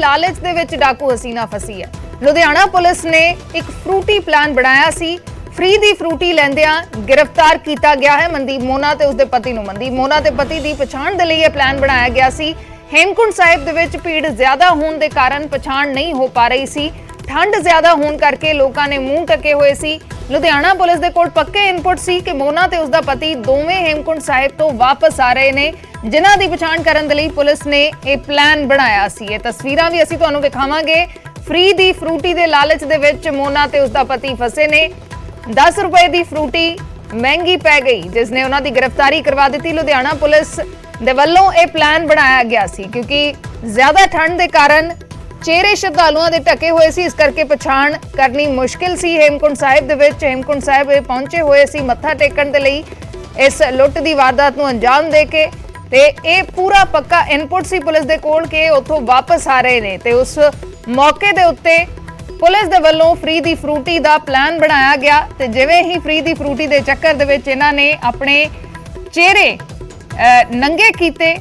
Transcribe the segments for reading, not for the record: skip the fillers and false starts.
लालच दे विच डाकू हसीना फसी है। लुधियाना पुलिस ने एक फ्रूटी प्लान बनाया सी, फ्री दी फ्रूटी लैंदियां गिरफ्तार किया गया है मनदीप मोना ते उसदे पति नूं। मनदीप मोना ते पति दी पछाण दे लई यह प्लान बनाया गया सी। हेमकुंड साहिब दे विच भीड़ ज्यादा होण दे कारण पछाण नहीं हो पा रही सी। ठंड ज्यादा होण करके लोकां ने मूंह ढके हुए सी। लुधियाना पुलिस दे कोल पक्के इनपुट सी कि मोना ते उसदा पति दोवें हेमकुंड साहिब तो वापस आ रहे ने, जिन्हां दी पछाण करन दे लई पुलिस ने यह प्लान बनाया सी। ये तस्वीरां भी असीं तुहानूं विखावांगे। फ्री दी फ्रूटी दे लालच दे विच मोना ते उसदा पति फसे ने। 10 रुपए दी फ्रूटी महंगी पै गई, जिसने उन्हां दी गिरफ्तारी करवा दी। लुधियाना पुलिस दे वल्लों यह प्लान बनाया गया सी क्योंकि ज्यादा ठंड के कारण चेहरे श्रद्धालुओं के ढके हुए सी, इस करके पछाण करनी मुश्किल सी। हेमकुंड साहिब दे विच हेमकुंड साहिब पहुंचे हुए सी मत्था टेकण दे लई इस लुੱਟ दी वारदात नूं अंजाम दे के, ते ये पूरा पक्का इनपुट सी पुलिस दे कोल कि उत्थों वापस आ रहे ने। ते उस मौके दे उत्ते पुलिस दे वल्लों फ्री दी फ्रूटी दा प्लान बनाया गया। ते जिवें ही फ्री दी फ्रूटी दे चक्कर दे विच इन्हां ने अपने चेहरे नंगे कीते,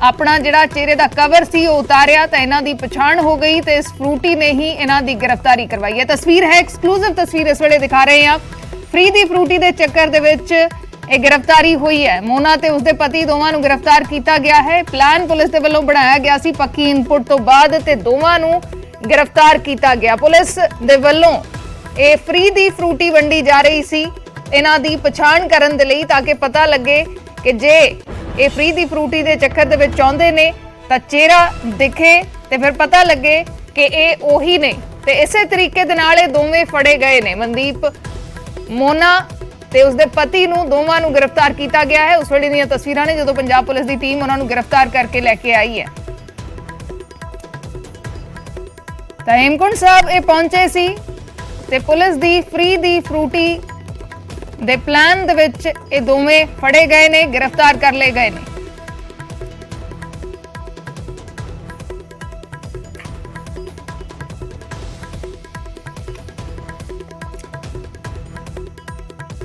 अपना जिहड़ा चेहरे दा कवर सी वो उतारिया, तो इन्हां दी पछाण हो गई ते इस फ्रूटी ने ही इन्हां दी गिरफ्तारी करवाई है। तस्वीर है, एक्सक्लूसिव तस्वीर इस वेले दिखा रहे हैं। फ्री दी फ्रूटी दे चक्कर दे विच ये गिरफ्तारी हुई है। मोना ते उसदे पति दोवां नूं गिरफ्तार किया गया है। प्लान पुलिस दे वल्लों बनाया गया सी पक्की इनपुट तो बाद, ते दोवां नूं गिरफ्तार किया गया। पुलिस दे वल्लों ये फ्री दी फ्रूटी वंडी जा रही सी इन्हां दी पछाण करन दे लई, ताकि पता लगे कि जे ये फ्री दी फ्रूटी दे चक्कर दे विच आउंदे ने तां चेहरा दिखे ते फिर पता लगे कि ये ओही ने। ते इसे तरीके दे नाल ये दोवें फड़े गए ने। मनदीप मोना ते उसदे पति नूं दोवां नूं गिरफ्तार किया गया है। उस वेले दीयां तस्वीरां ने जदों पंजाब पुलिस दी टीम उन्हां नूं गिरफ्तार करके लैके आई है। तां हेमकुंड साहब ये पहुंचे सी ते पुलिस दी फ्री दी फ्रूटी दे प्लान दे विच ये दोवें फड़े गए ने, गिरफ्तार कर ले गए ने।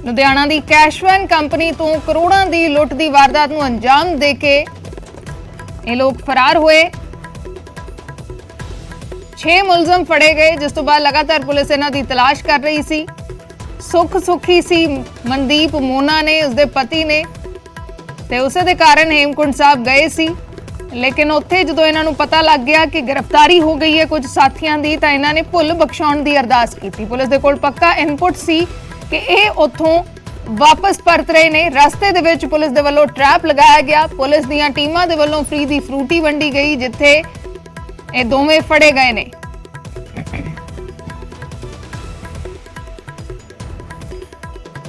लुधियाना दी कैशवैन कंपनी तो करोड़ों की लुੱਟ दी वारदात नूं अंजाम दे के ये लोग फरार हुए। 6 मुलजम फड़े गए, जिस तो बाद लगातार पुलिस इन्हां दी तलाश कर रही सी। सुख सुखी सी मनदीप मोना ने, उसदे पति ने, ते उसे दे कारण हेमकुंड साहब गए सी। लेकिन उत्थे जदों इन्हां नूं पता लग गया कि गिरफ्तारी हो गई है कुछ साथियां दी, तां इन्हां ने भुल बख्शाउण दी अरदास कीती। पुलिस दे कोल पक्का इनपुट सी कि ये उत्थों वापस परत रहे ने। रस्ते दे विच पुलिस दे वल्लों ट्रैप लगाया गया। पुलिस दीयां टीमां दे वल्लों फ्री दी फ्रूटी वंडी गई, जिथे ये दोवें फड़े गए ने।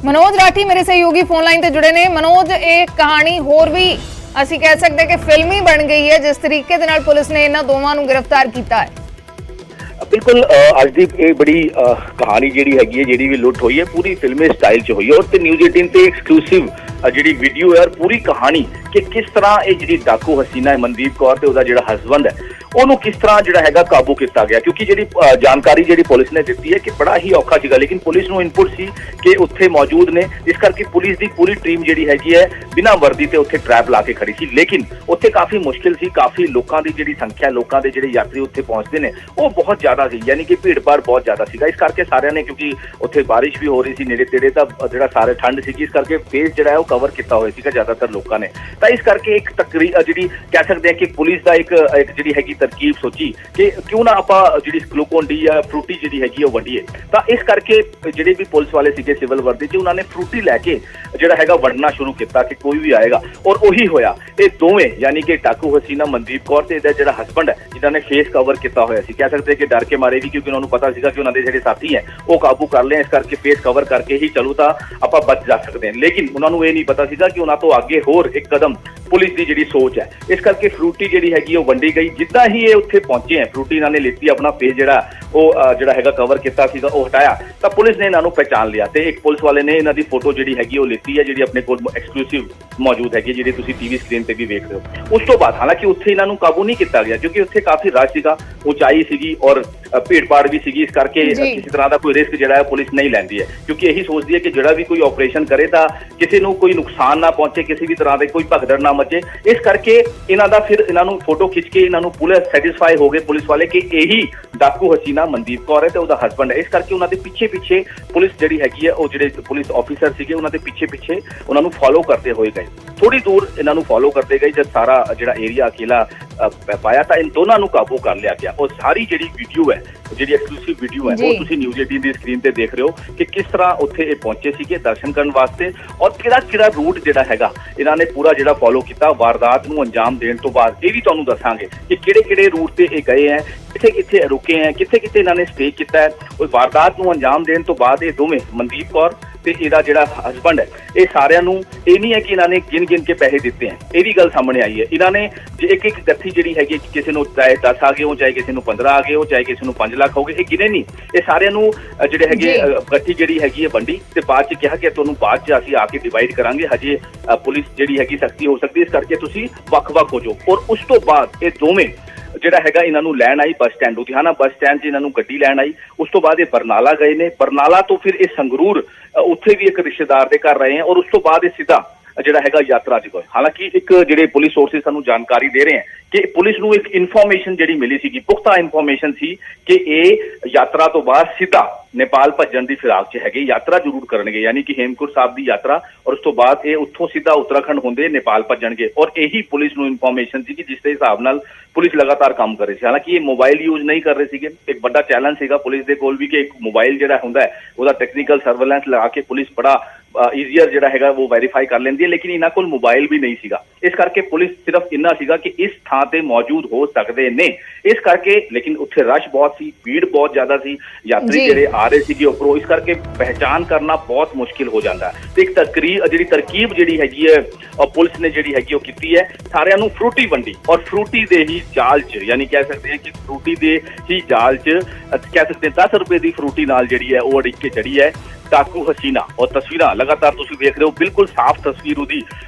मनोज राठी मेरे सहयोगी फोन लाइन ते जुड़े ने। मनोज, एक कहानी होर भी असीं कह सकते कि फिल्मी बन गई है, जिस तरीके दे नाल पुलिस ने इन्हां दोवां नूं गिरफ्तार किया है। बिल्कुल अज की बड़ी कहानी जी हैगी है, जी भी लुੱਟ हुई है पूरी फिल्मी स्टाइल च हुई है। और न्यूज़ 18 ते एक्सक्लूसिव जी वीडियो है और पूरी कहानी कि किस तरह ये जी डाकू हसीना है मनदीप कौर ते उसदा जिहड़ा हसबैंड है ਉਹਨੂੰ किस तरह जिहड़ा हैगा काबू किया गया। क्योंकि जी जानकारी जी पुलिस ने दी है कि बड़ा ही औखा सीगा, लेकिन पुलिस नूं इनपुट सी कि उत्थे मौजूद ने, इस करके पुलिस की पूरी टीम जी हैगी है बिना वर्दी ते उत्थे ट्रैप ला के खड़ी सी। लेकिन उत्थे काफ़ी मुश्किल सी, काफ़ी लोगों की जी संख्या, लोगों के जिहड़े यात्री उत्थे पहुँचते हैं वो बहुत ज़्यादा सी, यानी कि भीड़ भाड़ बहुत ज़्यादा सीगा। इस करके सारिਆਂ ने, क्योंकि उत्थे बारिश भी हो रही सी नेड़े तेड़े, तां जिहड़ा सारे ठंड सी, इस करके फेस जिहड़ा है वो कवर किया होया सीगा ज़्यादातर लोगों ने। तां इस करके एक तकरीर जी कह सकते हैं कि पुलिस का एक जी हैगी तरकीब सोची कि क्यों ना आपां जिहड़ी ग्लूकोन डी या फ्रूटी जिहड़ी हैगी वो वंडीए। तां इस करके जिहड़े भी पुलिस वाले सीगे सिविल वर्दी च, उन्होंने फ्रूटी लैके जिहड़ा हैगा वंडना शुरू किया कि कोई भी आएगा। और उही होया, ये दोवें यानी कि डाकू हसीना मनदीप कौर ते इहदा जिहड़ा हसबैंड है, जिन्होंने फेस कवर किया होया सी, कह सकते हैं कि डर के मारे भी, क्योंकि उन्होंने पता सीगा कि उन्होंने जिहड़े साथी हैं वो काबू कर लें, इस करके फेस कवर करके ही चलो तां आपां बच जा सकते हैं। लेकिन उन्होंने ये नहीं पता सीगा कि उन्होंने तो आगे होर एक कदम पुलिस की जिहड़ी सोच है, इस करके फ्रूटी जिहड़ी हैगी वो वंडी गई। जिद्दां ही ये उत्थे पहुंचे हैं, फ्रूटी इन्होंने लीती, अपना फेस जिहड़ा वो जिहड़ा हैगा कवर किया सीगा वो हटाया, तो पुलिस ने इन्हों पहचान लिया। तो एक पुलिस वाले ने इन्हों की फोटो जिहड़ी हैगी वो लीती है, जिहड़ी अपने कोल एक्सक्लूसिव मौजूद हैगी, जिहड़ी तुसीं टीवी स्क्रीन पर भी वेख रहे हो। उस तो बाद हालांकि उत्थे इन्हों काबू नहीं किया गया, क्योंकि उत्थे काफ़ी रश सीगा, ऊंचाई सीगी और भीड़ भाड़ भी सीगी, इस करके किसी तरह का कोई रिस्क जिहड़ा है पुलिस नहीं लैंदी है, क्योंकि यही सोचती है कि जिहड़ा भी कोई ऑपरेशन करे तो किसी को ਕੋਈ ਨੁਕਸਾਨ ਨਾ ਪਹੁੰਚੇ, ਕਿਸੇ ਵੀ ਤਰ੍ਹਾਂ ਦੇ ਕੋਈ ਭਗਦੜ ਨਾ ਮਚੇ। ਇਸ ਕਰਕੇ ਇਹਨਾਂ ਦਾ ਫਿਰ ਇਹਨਾਂ ਨੂੰ ਫੋਟੋ ਖਿੱਚ ਕੇ ਇਹਨਾਂ ਨੂੰ ਪੁਲਿਸ ਸੈਟੀਸਫਾਈ ਹੋ ਗਏ ਪੁਲਿਸ ਵਾਲੇ ਕਿ ਇਹੀ ਡਾਕੂ ਹਸੀਨਾ ਮਨਦੀਪ ਕੌਰ ਹੈ ਤੇ ਉਹਦਾ ਹਸਬੰਡ ਹੈ। ਇਸ ਕਰਕੇ ਉਹਨਾਂ ਦੇ ਪਿੱਛੇ ਪੁਲਿਸ ਜਿਹੜੀ ਹੈਗੀ ਹੈ ਉਹ ਜਿਹੜੇ ਪੁਲਿਸ ਆਫੀਸਰ ਸੀਗੇ ਉਹਨਾਂ ਦੇ ਪਿੱਛੇ ਉਹਨਾਂ ਨੂੰ ਫੋਲੋ ਕਰਦੇ ਹੋਏ ਗਏ। ਥੋੜੀ ਦੂਰ ਇਹਨਾਂ ਨੂੰ ਫੋਲੋ ਕਰਦੇ ਗਏ, ਜਦ ਸਾਰਾ ਜਿਹੜਾ ਏਰੀਆ ਅਕੇਲਾ ਪਾਇਆ ਤਾਂ इन दोनों ਨੂੰ ਕਾਬੂ ਕਰ ਲਿਆ ਗਿਆ। और ਸਾਰੀ ਜਿਹੜੀ ਵੀਡੀਓ ਹੈ, ਜਿਹੜੀ ਐਕਸਕਲੂਸਿਵ ਵੀਡੀਓ ਹੈ, ਉਹ ਤੁਸੀਂ ਨਿਊਜ਼ 18 ਦੀ ਸਕਰੀਨ ਤੇ ਦੇਖ ਰਹੇ ਹੋ ਕਿ ਕਿਸ ਤਰ੍ਹਾਂ ਉੱਥੇ ਇਹ ਪਹੁੰਚੇ ਸੀਗੇ ਦਰਸ਼ਨ ਕਰਨ ਵਾਸਤੇ ਔਰ ਕਿਹੜਾ ਰੂਟ ਜਿਹੜਾ ਹੈਗਾ ਇਹਨਾਂ ਨੇ ਪੂਰਾ ਜਿਹੜਾ ਫੋਲੋ ਕੀਤਾ ਵਾਰਦਾਤ ਨੂੰ ਅੰਜਾਮ ਦੇਣ ਤੋਂ ਬਾਅਦ। ਇਹ ਵੀ ਤੁਹਾਨੂੰ ਦੱਸਾਂਗੇ ਕਿ ਕਿਹੜੇ ਰੂਟ ਤੇ ਇਹ ਗਏ ਹੈ, ਕਿੱਥੇ ਰੁਕੇ ਹੈ, ਕਿੱਥੇ ਇਹਨਾਂ ਨੇ ਸਟੇ ਕੀਤਾ ਹੈ। ਉਹ ਵਾਰਦਾਤ ਨੂੰ ਅੰਜਾਮ ਦੇਣ ਤੋਂ ਬਾਅਦ ਇਹ ਦੋਵੇਂ ਮਨਦੀਪ ਕੌਰ ਤੇ ਇਹਦਾ ਜਿਹੜਾ ਹਸਬੰਡ ਹੈ ਇਹ ਸਾਰਿਆਂ ਨੂੰ ਇਹ ਨਹੀਂ ਹੈ ਕਿ ਇਹਨਾਂ ਨੇ ਗਿਣ ਕੇ ਪੈਸੇ ਦਿੱਤੇ ਹੈ, ਇਹ ਵੀ ਗੱਲ ਸਾਹਮਣੇ ਆਈ ਹੈ। ਇਹਨਾਂ ਨੇ ਜੇ ਇੱਕ ਗੱਠੀ ਜਿਹੜੀ ਹੈਗੀ ਕਿਸੇ ਨੂੰ ਚਾਹੇ 10 ਆ ਗਏ ਹੋ, ਚਾਹੇ ਕਿਸੇ ਨੂੰ 15 ਆ ਗਏ ਹੋ, ਚਾਹੇ ਕਿਸੇ ਨੂੰ 5 ਲੱਖ ਹੋ ਗਏ, ਇਹ ਗਿਣੇ ਨਹੀਂ। ਇਹ ਸਾਰਿਆਂ ਨੂੰ ਜਿਹੜੇ ਹੈਗੇ ਗੱਠੀ ਜਿਹੜੀ ਹੈਗੀ ਹੈ ਵੰਡੀ ਤੇ ਬਾਅਦ ਚ ਕਿਹਾ ਕਿ ਤੁਹਾਨੂੰ ਬਾਅਦ ਚ ਅਸੀਂ ਆ ਕੇ ਡਿਵਾਈਡ ਕਰਾਂਗੇ, ਹਜੇ ਪੁਲਿਸ ਜਿਹੜੀ ਹੈਗੀ ਸਖਤੀ ਹੋ ਸਕਦੀ, ਇਸ ਕਰਕੇ ਤੁਸੀਂ ਵੱਖ-ਵੱਖ ਹੋ ਜਾਓ। ਔਰ ਉਸ ਤੋਂ ਬਾਅਦ ਇਹ ਦੋਵੇਂ ਜਿਹੜਾ ਹੈਗਾ ਇਹਨਾਂ ਨੂੰ ਲੈਣ ਆਈ bus stand, Ludhiana bus stand 'ਚ ਇਹਨਾਂ ਨੂੰ ਗੱਡੀ ਲੈਣ ਆਈ। ਉਸ ਤੋਂ ਬਾਅਦ ਇਹ ਬਰਨਾਲਾ ਗਏ ਨੇ, ਬਰਨਾਲਾ ਤੋਂ ਫਿਰ ਇਹ ਸੰਗਰੂਰ ਉੱਥੇ ਵੀ ਇੱਕ ਰਿਸ਼ਤੇਦਾਰ ਦੇ ਘਰ ਰਹੇ ਹੈ ਔਰ ਉਸ ਤੋਂ ਬਾਅਦ ਇਹ ਸਿੱਧਾ ਜਿਹੜਾ ਹੈਗਾ ਯਾਤਰਾ 'ਚ ਗਏ। ਹਾਲਾਂਕਿ ਇੱਕ ਜਿਹੜੇ ਪੁਲਿਸ ਸੋਰਸਿਸ ਸਾਨੂੰ ਜਾਣਕਾਰੀ ਦੇ ਰਹੇ ਹੈ ਕਿ ਪੁਲਿਸ ਨੂੰ ਇੱਕ ਇਨਫੋਰਮੇਸ਼ਨ ਜਿਹੜੀ ਮਿਲੀ ਸੀਗੀ, ਪੁਖਤਾ ਇਨਫੋਰਮੇਸ਼ਨ ਸੀ ਕਿ ਇਹ ਯਾਤਰਾ ਤੋਂ ਬਾਅਦ ਸਿੱਧਾ ਨੇਪਾਲ ਭੱਜਣ ਦੀ ਫਿਰਾਕ 'ਚ ਹੈਗੇ, ਯਾਤਰਾ ਜ਼ਰੂਰ ਕਰਨਗੇ, ਯਾਨੀ ਕਿ ਹੇਮਕੁੰਟ ਸਾਹਿਬ ਦੀ ਯਾਤਰਾ, ਔਰ ਉਸ ਤੋਂ ਬਾਅਦ ਇਹ ਉੱਥੋਂ ਸਿੱਧਾ ਉੱਤਰਾਖੰਡ ਹੁੰਦੇ ਨੇਪਾਲ ਭੱਜਣਗੇ। ਔਰ ਇਹੀ ਪੁਲਿਸ ਨੂੰ ਇਨਫੋਰਮੇਸ਼ਨ ਸੀ ਕਿ ਜਿਸ ਦੇ ਹਿਸਾਬ ਨਾਲ ਪੁਲਿਸ ਲਗਾਤਾਰ ਕੰਮ ਕਰ ਰਹੀ ਸੀ। ਹਾਲਾਂਕਿ ਇਹ ਮੋਬਾਈਲ ਯੂਜ਼ ਨਹੀਂ ਕਰ ਰਹੇ ਸੀਗੇ, ਇੱਕ ਵੱਡਾ ਚੈਲੰਜ ਸੀਗਾ ਪੁਲਿਸ ਦੇ ਕੋਲ ਵੀ ਕਿ ਇੱਕ ਮੋਬਾਈਲ ਜਿਹੜਾ ਹੁੰਦਾ ਹੈ ਉਹਦਾ ਟੈਕਨੀਕਲ ਸਰਵੇਲੈਂਸ ਲਗਾ ਕੇ ਪੁਲਿਸ ਬੜਾ ਈਜ਼ੀਅਰ ਜਿਹੜਾ ਹੈਗਾ ਉਹ ਵੈਰੀਫਾਈ ਕਰ ਲੈਂਦੀ ਹੈ, ਲੇਕਿਨ ਇਹਨਾਂ ਕੋਲ ਮੋਬਾਈਲ ਵੀ ਨਹੀਂ ਸੀਗਾ। ਇਸ ਕਰਕੇ ਪੁਲਿਸ ਸਿਰਫ ਇੰਨਾ ਸੀਗਾ ਕਿ ਇਸ ਥਾਂ ਤੇ ਮੌਜੂਦ ਹੋ ਸਕਦੇ ਨੇ, ਇਸ ਕਰਕੇ। ਲੇਕਿਨ ਉੱਥੇ ਰਸ਼ ਬਹੁਤ ਸੀ, ਭੀੜ ਬਹੁਤ ਜ਼ਿਆਦਾ ਸੀ, ਯਾਤਰੀ ਜਿਹੜੇ ਆ ਰਹੇ ਸੀਗੇ ਉੱਪਰੋਂ, ਇਸ ਕਰਕੇ ਪਹਿਚਾਨ ਕਰਨਾ ਬਹੁਤ ਮੁਸ਼ਕਿਲ ਹੋ ਜਾਂਦਾ ਹੈ। ਤੇ ਇੱਕ ਤਰਕੀਬ ਜਿਹੜੀ ਹੈਗੀ ਹੈ ਪੁਲਿਸ ਨੇ ਜਿਹੜੀ ਹੈਗੀ ਉਹ ਕੀਤੀ ਹੈ, ਸਾਰਿਆਂ ਨੂੰ ਫਰੂਟੀ ਵੰਡੀ ਔਰ ਫਰੂਟੀ ਦੇ ਹੀ ਜਾਲ 'ਚ, ਯਾਨੀ ਕਹਿ ਸਕਦੇ ਹਾਂ ਕਿ ਫਰੂਟੀ ਦੇ ਹੀ ਜਾਲ 'ਚ ਕਹਿ ਸਕਦੇ 10 ਰੁਪਏ ਦੀ ਫਰੂਟੀ ਨਾਲ ਜਿਹੜੀ ਹੈ ਉਹ ਅੜਿੱਕ ਕੇ ਚੜੀ ਹੈ ਡਾਕੂ ਹਸੀਨਾ। ਔਰ ਤਸਵੀਰਾਂ ਲਗਾਤਾਰ ਤੁਸੀਂ ਵੇਖ ਰਹੇ ਹੋ, ਬਿਲਕੁਲ ਸਾਫ਼ ਤਸਵੀਰ ਉਹਦੀ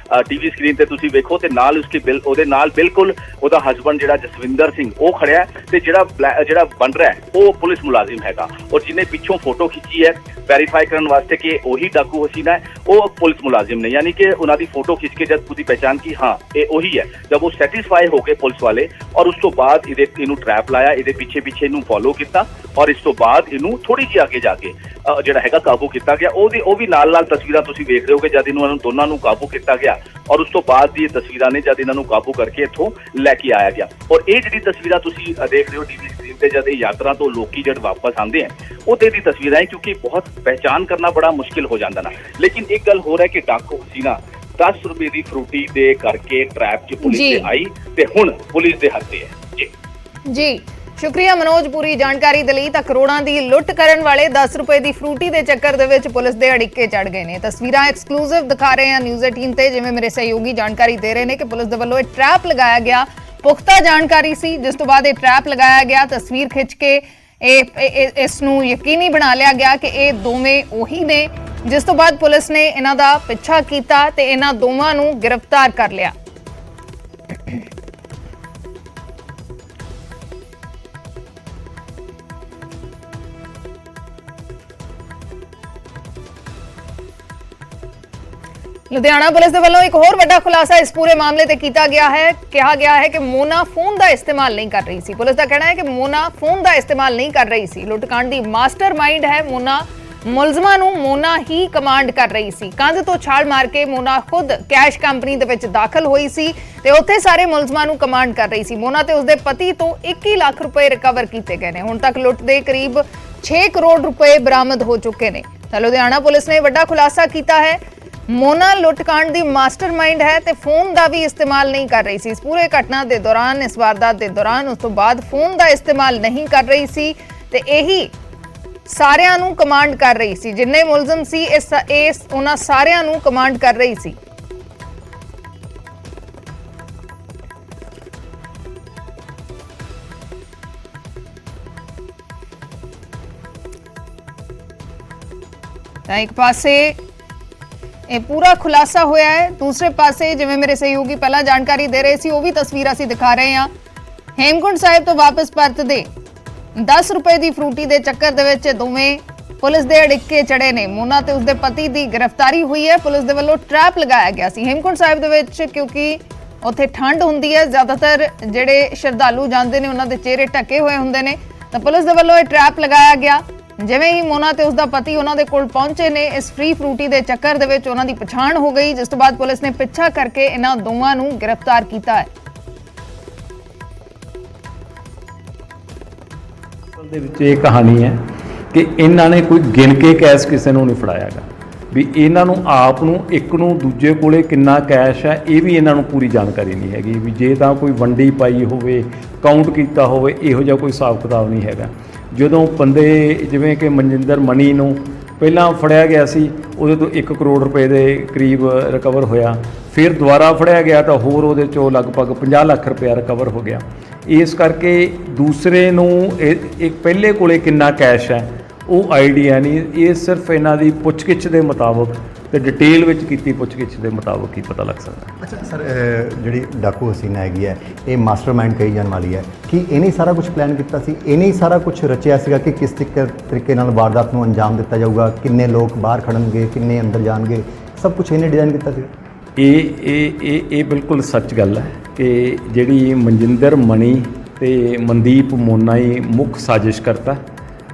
ਟੀਵੀ ਸਕਰੀਨ ਤੇ ਤੁਸੀਂ ਵੇਖੋ ਤੇ ਨਾਲ ਉਹਦੇ ਨਾਲ ਬਿਲਕੁਲ ਉਹਦਾ ਹਸਬੰਡ ਜਿਹੜਾ ਜਸਵਿੰਦਰ ਸਿੰਘ ਉਹ ਖੜਿਆ ਤੇ ਜਿਹੜਾ ਬਣ ਰਿਹਾ ਉਹ ਪੁਲਿਸ ਮੁਲਾਜ਼ਮ ਹੈਗਾ। ਔਰ ਜਿਹਨੇ ਪਿੱਛੋਂ ਫੋਟੋ ਖਿੱਚੀ ਹੈ ਵੈਰੀਫਾਈ ਕਰਨ ਵਾਸਤੇ ਕਿ ਉਹੀ ਡਾਕੂ ਹਸੀਨਾ ਹੈ, ਉਹ ਪੁਲਿਸ ਮੁਲਾਜ਼ਮ ਨੇ, ਯਾਨੀ ਕਿ ਉਹਨਾਂ ਦੀ ਫੋਟੋ ਖਿੱਚ ਕੇ ਜਦ ਉਹਦੀ ਪਹਿਚਾਨ ਕੀ ਹਾਂ ਇਹ ਉਹੀ ਹੈ, ਜਦ ਉਹ ਸੈਟੀਸਫਾਈ ਹੋ ਗਏ ਪੁਲਿਸ ਵਾਲੇ ਔਰ ਉਸ ਤੋਂ ਬਾਅਦ ਇਹਨੂੰ ਟਰੈਪ ਲਾਇਆ, ਇਹਦੇ ਪਿੱਛੇ ਇਹਨੂੰ ਫੋਲੋ ਕੀਤਾ ਔਰ ਇਸ ਤੋਂ ਬਾਅਦ ਇਹਨੂੰ ਥੋੜੀ ਜਿਹੀ ਅੱਗੇ ਜਾ ਕੇ ਜਿਹੜਾ ਹੈਗਾ ਕਾਬੂ ਕੀਤਾ ਗਿਆ। ਉਹ ਵੀ ਨਾਲ ਤਸਵੀਰਾਂ ਤੁਸੀਂ ਵੇਖ ਰਹੇ ਹੋ ਕਿ ਜਦ ਇਹਨਾਂ ਦੋਨਾਂ ਨੂੰ ਕਾਬੂ ਕੀਤਾ ਗਿਆ ਔਰ ਉਸ ਤੋਂ ਬਾਅਦ ਦੀ ਤਸਵੀਰਾਂ ਨੇ ਜਦ ਇਹਨਾਂ ਨੂੰ ਕਾਬੂ ਕਰਕੇ ਇੱਥੋਂ ਲੈ ਕੇ ਆਇਆ ਗਿਆ। ਔਰ ਇਹ ਜਿਹੜੀ ਤਸਵੀਰਾਂ ਤੁਸੀਂ ਦੇਖ ਰਹੇ ਹੋ ਟੀਵੀ ਸਕਰੀਨ ਤੇ, ਜਦ ਇਹ ਯਾਤਰਾ ਤੋਂ ਲੋਕੀ ਜਦ ਵਾਪਸ ਆਉਂਦੇ ਹੈ ਉਹਦੇ ਦੀ ਤਸਵੀਰਾਂ ਹੈ, ਕਿਉਂਕਿ ਬਹੁਤ ਪਹਿਚਾਨ ਕਰਨਾ ਬੜਾ ਮੁਸ਼ਕਿਲ ਹੋ ਜਾਂਦਾ ਨਾ। ਲੇਕਿਨ ਇੱਕ ਗੱਲ ਹੋਰ ਹੈ ਕਿ ਡਾਕੂ ਹਸੀਨਾ 10 ਰੁਪਏ ਦੀ ਫਰੂਟੀ ਦੇ ਕਰਕੇ ਟਰੈਪ 'ਚ ਪੁਲਿਸ ਤੇ ਆਈ ਤੇ ਹੁਣ ਪੁਲਿਸ ਦੇ ਹੱਥੇ ਹੈ। ਜੀ ਸ਼ੁਕਰੀਆ ਮਨੋਜ ਪੂਰੀ ਜਾਣਕਾਰੀ ਦੇ ਲਈ। ਤਾਂ ਕਰੋੜਾਂ ਦੀ ਲੁੱਟ ਕਰਨ ਵਾਲੇ 10 ਰੁਪਏ ਦੀ ਫਰੂਟੀ ਦੇ ਚੱਕਰ ਦੇ ਵਿੱਚ ਪੁਲਿਸ ਦੇ ਅੜਿੱਕੇ ਚੜ ਗਏ ਨੇ। ਤਸਵੀਰਾਂ ਐਕਸਕਲੂਸਿਵ ਦਿਖਾ ਰਹੇ ਹਾਂ ਨਿਊਜ਼ 18 ਤੇ, ਜਿਵੇਂ ਮੇਰੇ ਸਹਿਯੋਗੀ ਜਾਣਕਾਰੀ ਦੇ ਰਹੇ ਨੇ ਕਿ ਪੁਲਿਸ ਦੇ ਵੱਲੋਂ ਇਹ ਟਰੈਪ ਲਗਾਇਆ ਗਿਆ, ਪੁਖਤਾ ਜਾਣਕਾਰੀ ਸੀ ਜਿਸ ਤੋਂ ਬਾਅਦ ਇਹ ਟਰੈਪ ਲਗਾਇਆ ਗਿਆ। ਤਸਵੀਰ ਖਿੱਚ ਕੇ ਇਸ ਨੂੰ ਯਕੀਨੀ ਬਣਾ ਲਿਆ ਗਿਆ ਕਿ ਇਹ ਦੋਵੇਂ ਉਹੀ ਨੇ, ਜਿਸ ਤੋਂ ਬਾਅਦ ਪੁਲਿਸ ਨੇ ਇਹਨਾਂ ਦਾ ਪਿੱਛਾ ਕੀਤਾ ਤੇ ਇਹਨਾਂ ਦੋਵਾਂ ਨੂੰ ਗ੍ਰਿਫਤਾਰ ਕਰ ਲਿਆ। ਲੁਧਿਆਣਾ ਪੁਲਿਸ ਦੇ ਵੱਲੋਂ ਇੱਕ ਹੋਰ ਵੱਡਾ ਖੁਲਾਸਾ ਇਸ ਪੂਰੇ ਮਾਮਲੇ ਤੇ ਕੀਤਾ ਗਿਆ ਹੈ। ਕਿਹਾ ਗਿਆ ਹੈ ਕਿ ਮੋਨਾ ਫੋਨ ਦਾ ਇਸਤੇਮਾਲ ਨਹੀਂ ਕਰ ਰਹੀ ਸੀ। ਪੁਲਿਸ ਦਾ ਕਹਿਣਾ ਹੈ ਕਿ ਮੋਨਾ ਫੋਨ ਦਾ ਇਸਤੇਮਾਲ ਨਹੀਂ ਕਰ ਰਹੀ ਸੀ। ਲੁੱਟਕਾਂਡ ਦੀ ਮਾਸਟਰਮਾਈਂਡ ਹੈ ਮੋਨਾ। ਮੁਲਜ਼ਮਾਂ ਨੂੰ ਮੋਨਾ ਹੀ ਕਮਾਂਡ ਕਰ ਰਹੀ ਸੀ। ਕੰਧ ਤੋਂ ਛਾਲ ਮਾਰ ਕੇ ਮੋਨਾ ਖੁਦ ਕੈਸ਼ ਕੰਪਨੀ ਦੇ ਵਿੱਚ ਦਾਖਲ ਹੋਈ ਸੀ ਤੇ ਉੱਥੇ ਸਾਰੇ ਮੁਲਜ਼ਮਾਂ ਨੂੰ ਕਮਾਂਡ ਕਰ ਰਹੀ ਸੀ। ਮੋਨਾ ਤੇ ਉਸਦੇ ਪਤੀ ਤੋਂ 21 ਲੱਖ ਰੁਪਏ ਰਿਕਵਰ ਕੀਤੇ ਗਏ ਨੇ। ਹੁਣ ਤੱਕ ਲੁੱਟ ਦੇ ਕਰੀਬ 6 ਕਰੋੜ ਰੁਪਏ ਬਰਾਮਦ ਹੋ ਚੁੱਕੇ ਨੇ। ਤਾਂ ਲੁਧਿਆਣਾ ਪੁਲਿਸ ਨੇ ਵੱਡਾ ਖੁਲਾਸਾ ਕੀਤਾ ਹੈ। ਮੋਨਾ ਲੁੱਟਕਾਂਡ ਦੀ ਮਾਸਟਰਮਾਈਂਡ ਹੈ ਤੇ ਫੋਨ ਦਾ ਵੀ ਇਸਤੇਮਾਲ ਨਹੀਂ ਕਰ ਰਹੀ ਸੀ। ਇਸ ਪੂਰੇ ਘਟਨਾ ਦੇ ਦੌਰਾਨ, ਇਸ ਵਾਰਦਾਤ ਦੇ ਦੌਰਾਨ ਉਸ ਤੋਂ ਬਾਅਦ ਫੋਨ ਦਾ ਇਸਤੇਮਾਲ ਨਹੀਂ ਕਰ ਰਹੀ ਸੀ ਤੇ ਇਹੀ ਸਾਰਿਆਂ ਨੂੰ ਕਮਾਂਡ ਕਰ ਰਹੀ ਸੀ। ਜਿੰਨੇ ਮੁਲਜ਼ਮ ਸੀ ਇਸ ਉਹਨਾਂ ਸਾਰਿਆਂ ਨੂੰ ਕਮਾਂਡ ਕਰ ਰਹੀ ਸੀ। ਤਾਂ ਇੱਕ ਪਾਸੇ ਇਹ ਪੂਰਾ ਖੁਲਾਸਾ ਹੋਇਆ ਹੈ, ਦੂਸਰੇ ਪਾਸੇ ਜਿਵੇਂ ਮੇਰੇ ਸਹਿਯੋਗੀ ਪਹਿਲਾਂ ਜਾਣਕਾਰੀ ਦੇ ਰਹੇ ਸੀ ਉਹ ਵੀ ਤਸਵੀਰਾਂ ਅਸੀਂ ਦਿਖਾ ਰਹੇ ਹਾਂ। ਹੇਮਕੁੰਟ ਸਾਹਿਬ ਤੋਂ ਵਾਪਸ ਪਰਤਦੇ 10 ਰੁਪਏ ਦੀ ਫਰੂਟੀ ਦੇ ਚੱਕਰ ਦੇ ਵਿੱਚ ਦੋਵੇਂ ਪੁਲਿਸ ਦੇ ਅੜਿੱਕੇ ਚੜੇ ਨੇ। ਮੋਨਾ ਤੇ ਉਸਦੇ ਪਤੀ ਦੀ ਗ੍ਰਿਫਤਾਰੀ ਹੋਈ ਹੈ। ਪੁਲਿਸ ਦੇ ਵੱਲੋਂ ਟ੍ਰੈਪ ਲਗਾਇਆ ਗਿਆ ਸੀ ਹੇਮਕੁੰਟ ਸਾਹਿਬ ਦੇ ਵਿੱਚ, ਕਿਉਂਕਿ ਉੱਥੇ ਠੰਡ ਹੁੰਦੀ ਹੈ। ਜ਼ਿਆਦਾਤਰ ਜਿਹੜੇ ਸ਼ਰਧਾਲੂ ਜਾਂਦੇ ਨੇ ਉਹਨਾਂ ਦੇ ਚਿਹਰੇ ਢੱਕੇ ਹੋਏ ਹੁੰਦੇ ਨੇ, ਤਾਂ ਪੁਲਿਸ ਦੇ ਵੱਲੋਂ ਇਹ ਟ੍ਰੈਪ ਲਗਾਇਆ ਗਿਆ। ਜਿਵੇਂ ਹੀ ਮੋਨਾ ਤੇ ਉਸਦਾ ਪਤੀ ਉਹਨਾਂ ਦੇ ਕੋਲ ਪਹੁੰਚੇ ਨੇ, ਇਸ ਫ੍ਰੀ ਫਰੂਟੀ ਦੇ ਚੱਕਰ ਦੇ ਵਿੱਚ ਉਹਨਾਂ ਦੀ ਪਛਾਣ ਹੋ ਗਈ, ਜਿਸ ਤੋਂ ਬਾਅਦ ਪੁਲਿਸ ਨੇ ਪਿੱਛਾ ਕਰਕੇ ਇਹਨਾਂ ਦੋਵਾਂ ਨੂੰ ਗ੍ਰਿਫਤਾਰ ਕੀਤਾ ਹੈ। ਦੇ ਵਿੱਚ ਇਹ ਕਹਾਣੀ ਹੈ ਕਿ ਇਹਨਾਂ ਨੇ ਕੋਈ ਗਿਣ ਕੇ ਕੈਸ਼ ਕਿਸੇ ਨੂੰ ਨਹੀਂ ਫੜਾਇਆਗਾ, ਵੀ ਇਹਨਾਂ ਨੂੰ ਆਪ ਨੂੰ ਇੱਕ ਨੂੰ ਦੂਜੇ ਕੋਲੇ ਕਿੰਨਾ ਕੈਸ਼ ਹੈ ਇਹ ਵੀ ਇਹਨਾਂ ਨੂੰ ਪੂਰੀ ਜਾਣਕਾਰੀ ਨਹੀਂ ਹੈਗੀ। ਵੀ ਜੇ ਤਾਂ ਕੋਈ ਵੰਡੀ ਪਾਈ ਹੋਵੇ, ਕਾਊਂਟ ਕੀਤਾ ਹੋਵੇ, ਇਹੋ ਜਿਹਾ ਕੋਈ ਹਿਸਾਬ ਕਿਤਾਬ ਨਹੀਂ ਹੈਗਾ। ਜਦੋਂ ਬੰਦੇ ਜਿਵੇਂ ਕਿ ਮਨਜਿੰਦਰ ਮਣੀ ਨੂੰ ਪਹਿਲਾਂ ਫੜਿਆ ਗਿਆ ਸੀ, ਉਹਦੇ ਤੋਂ 1 ਕਰੋੜ ਰੁਪਏ ਦੇ ਕਰੀਬ ਰਿਕਵਰ ਹੋਇਆ, ਫਿਰ ਦੁਬਾਰਾ ਫੜਿਆ ਗਿਆ ਤਾਂ ਹੋਰ ਉਹਦੇ 'ਚੋਂ ਲਗਭਗ 50 ਲੱਖ ਰੁਪਇਆ ਰਿਕਵਰ ਹੋ ਗਿਆ। ਇਸ ਕਰਕੇ ਦੂਸਰੇ ਨੂੰ ਇੱਕ ਪਹਿਲੇ ਕੋਲੇ ਕਿੰਨਾ ਕੈਸ਼ ਹੈ ਉਹ ਆਈਡੀਆ ਨਹੀਂ, ਇਹ ਸਿਰਫ ਇਹਨਾਂ ਦੀ ਪੁੱਛਗਿੱਛ ਦੇ ਮੁਤਾਬਕ ਤੇ ਡਿਟੇਲ ਵਿੱਚ ਕੀਤੀ ਪੁੱਛਗਿੱਛ ਦੇ ਮੁਤਾਬਕ ਹੀ ਪਤਾ ਲੱਗ ਸਕਦਾ। ਅੱਛਾ ਸਰ, ਜਿਹੜੀ ਡਾਕੂ ਹਸੀਨਾ ਹੈਗੀ ਹੈ, ਇਹ ਮਾਸਟਰਮਾਈਂਡ ਕਹੀ ਜਾਣ ਵਾਲੀ ਹੈ ਕਿ ਇਹਨੇ ਸਾਰਾ ਕੁਝ ਪਲਾਨ ਕੀਤਾ ਸੀ, ਇਹਨੇ ਸਾਰਾ ਕੁਝ ਰਚਿਆ ਸੀਗਾ ਕਿ ਕਿਸ ਤਰੀਕੇ ਨਾਲ ਵਾਰਦਾਤ ਨੂੰ ਅੰਜਾਮ ਦਿੱਤਾ ਜਾਊਗਾ, ਕਿੰਨੇ ਲੋਕ ਬਾਹਰ ਖੜਨਗੇ, ਕਿੰਨੇ ਅੰਦਰ ਜਾਣਗੇ, ਸਭ ਕੁਝ ਇਹਨੇ ਡਿਜ਼ਾਈਨ ਕੀਤਾ ਸੀ। ਇਹ ਬਿਲਕੁਲ ਸੱਚ ਗੱਲ ਹੈ ਕਿ ਜਿਹੜੀ ਮਨਜਿੰਦਰ ਮਣੀ ਤੇ ਮਨਦੀਪ ਮੋਨਾ ਹੀ ਮੁੱਖ ਸਾਜ਼ਿਸ਼ ਕਰਤਾ,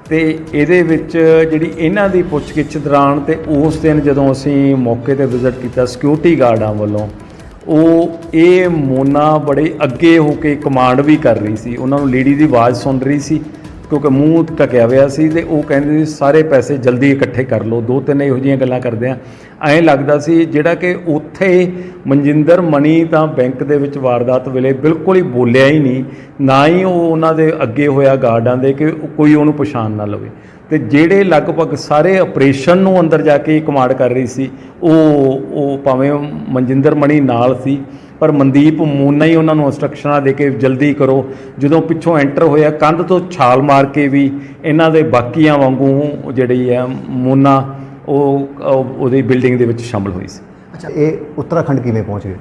ਤੇ ਇਹਦੇ ਵਿੱਚ ਜਿਹੜੀ ਇਹਨਾਂ ਦੀ ਪੁੱਛਗਿੱਛ ਦੌਰਾਨ ਤੇ ਉਸ ਦਿਨ ਜਦੋਂ ਅਸੀਂ ਮੌਕੇ ਤੇ ਵਿਜ਼ਿਟ ਕੀਤਾ ਸਿਕਿਉਰਿਟੀ ਗਾਰਡਾਂ ਵੱਲੋਂ, ਇਹ ਮੋਨਾ ਬੜੇ ਅੱਗੇ ਹੋ ਕੇ ਕਮਾਂਡ ਵੀ ਕਰ ਰਹੀ ਸੀ, ਉਹਨਾਂ ਨੂੰ ਲੇਡੀ ਦੀ ਆਵਾਜ਼ ਸੁਣ ਰਹੀ ਸੀ ਕਿਉਂਕਿ ਮੂੰਹ ਢਕਿਆ ਹੋਇਆ ਸੀ, ਤੇ ਉਹ ਕਹਿੰਦੇ ਸੀ ਸਾਰੇ ਪੈਸੇ ਜਲਦੀ ਇਕੱਠੇ ਕਰ ਲਓ। 2-3 ਇਹੋ ਜਿਹੀਆਂ ਗੱਲਾਂ ਕਰਦੇ ਆ। ਐਂ ਲੱਗਦਾ ਸੀ ਜਿਹੜਾ ਕਿ ਉੱਥੇ ਮਨਜਿੰਦਰ ਮਣੀ ਤਾਂ ਬੈਂਕ ਦੇ ਵਿੱਚ ਵਾਰਦਾਤ ਵੇਲੇ ਬਿਲਕੁਲ ਹੀ ਬੋਲਿਆ ਹੀ ਨਹੀਂ, ਨਾ ਹੀ ਉਹ ਉਹਨਾਂ ਦੇ ਅੱਗੇ ਹੋਇਆ ਗਾਰਡਾਂ ਦੇ ਕਿ ਕੋਈ ਉਹਨੂੰ ਪਛਾਣ ਨਾ ਲਵੇ, ਤੇ ਜਿਹੜੇ ਲਗਭਗ ਸਾਰੇ ਆਪਰੇਸ਼ਨ ਨੂੰ ਅੰਦਰ ਜਾ ਕੇ ਕਮਾਂਡ ਕਰ ਰਹੀ ਸੀ ਉਹ ਭਾਵੇਂ ਮਨਜਿੰਦਰ ਮਣੀ ਨਾਲ ਸੀ, ਪਰ ਮਨਦੀਪ ਮੋਨਾ ਹੀ ਉਹਨਾਂ ਨੂੰ ਇੰਸਟਰਕਸ਼ਨਾਂ ਦੇ ਕੇ ਜਲਦੀ ਕਰੋ। ਜਦੋਂ ਪਿੱਛੋਂ ਐਂਟਰ ਹੋਇਆ ਕੰਧ ਤੋਂ ਛਾਲ ਮਾਰ ਕੇ ਵੀ ਇਹਨਾਂ ਦੇ ਬਾਕੀਆਂ ਵਾਂਗੂ ਜਿਹੜੀ ਹੈ ਮੋਨਾ ਉਹਦੀ ਬਿਲਡਿੰਗ ਦੇ ਵਿੱਚ ਸ਼ਾਮਲ ਹੋਈ ਸੀ। ਅੱਛਾ, ਇਹ ਉੱਤਰਾਖੰਡ ਕਿਵੇਂ ਪਹੁੰਚ ਗਏ?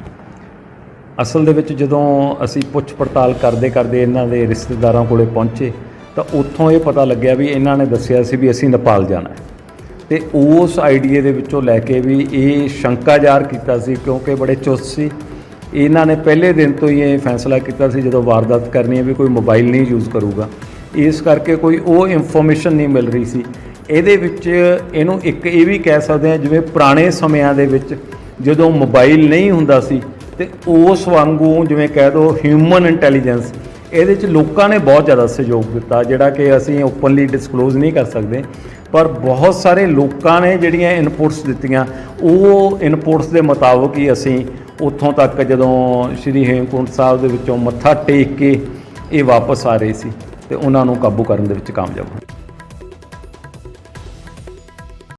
ਅਸਲ ਦੇ ਵਿੱਚ ਜਦੋਂ ਅਸੀਂ ਪੁੱਛ ਪੜਤਾਲ ਕਰਦੇ ਇਹਨਾਂ ਦੇ ਰਿਸ਼ਤੇਦਾਰਾਂ ਕੋਲੇ ਪਹੁੰਚੇ ਤਾਂ ਉੱਥੋਂ ਇਹ ਪਤਾ ਲੱਗਿਆ ਵੀ ਇਹਨਾਂ ਨੇ ਦੱਸਿਆ ਸੀ ਵੀ ਅਸੀਂ ਨੇਪਾਲ ਜਾਣਾ ਹੈ, ਤੇ ਉਸ ਆਈਡੀਏ ਦੇ ਵਿੱਚੋਂ ਲੈ ਕੇ ਵੀ ਇਹ ਸ਼ੰਕਾ ਜ਼ਾਹਰ ਕੀਤਾ ਸੀ ਕਿਉਂਕਿ ਬੜੇ ਚੁਸਤ ਸੀ। ਇਹਨਾਂ ਨੇ ਪਹਿਲੇ ਦਿਨ ਤੋਂ ਹੀ ਇਹ ਫੈਸਲਾ ਕੀਤਾ ਸੀ ਜਦੋਂ ਵਾਰਦਾਤ ਕਰਨੀ ਹੈ ਵੀ ਕੋਈ ਮੋਬਾਈਲ ਨਹੀਂ ਯੂਜ਼ ਕਰੂਗਾ, ਇਸ ਕਰਕੇ ਕੋਈ ਉਹ ਇਨਫੋਰਮੇਸ਼ਨ ਨਹੀਂ ਮਿਲ ਰਹੀ ਸੀ। ਇਹਦੇ ਵਿੱਚ ਇਹਨੂੰ ਇੱਕ ਇਹ ਵੀ ਕਹਿ ਸਕਦੇ ਹਾਂ ਜਿਵੇਂ ਪੁਰਾਣੇ ਸਮਿਆਂ ਦੇ ਵਿੱਚ ਜਦੋਂ ਮੋਬਾਈਲ ਨਹੀਂ ਹੁੰਦਾ ਸੀ ਤੇ ਉਸ ਵਾਂਗੂ ਜਿਵੇਂ ਕਹਿ ਦਿਓ ਹਿਊਮਨ ਇੰਟੈਲੀਜੈਂਸ, ਇਹਦੇ 'ਚ ਲੋਕਾਂ ਨੇ ਬਹੁਤ ਜ਼ਿਆਦਾ ਸਹਿਯੋਗ ਦਿੱਤਾ, ਜਿਹੜਾ ਕਿ ਅਸੀਂ ਓਪਨਲੀ ਡਿਸਕਲੋਜ਼ ਨਹੀਂ ਕਰ ਸਕਦੇ, ਪਰ ਬਹੁਤ ਸਾਰੇ ਲੋਕਾਂ ਨੇ ਜਿਹੜੀਆਂ ਇਨਪੁਟਸ ਦਿੱਤੀਆਂ ਉਹ ਇਨਪੁਟਸ ਦੇ ਮੁਤਾਬਕ ਹੀ ਅਸੀਂ ਉੱਥੋਂ ਤੱਕ ਜਦੋਂ ਸ਼੍ਰੀ ਹੇਮਕੁੰਟ ਸਾਹਿਬ ਦੇ ਵਿੱਚੋਂ ਮੱਥਾ ਟੇਕ ਕੇ ਇਹ ਵਾਪਸ ਆ ਰਹੇ ਸੀ ਤੇ ਉਹਨਾਂ ਨੂੰ ਕਾਬੂ ਕਰਨ ਦੇ ਵਿੱਚ ਕਾਮਯਾਬ ਹੋਏ।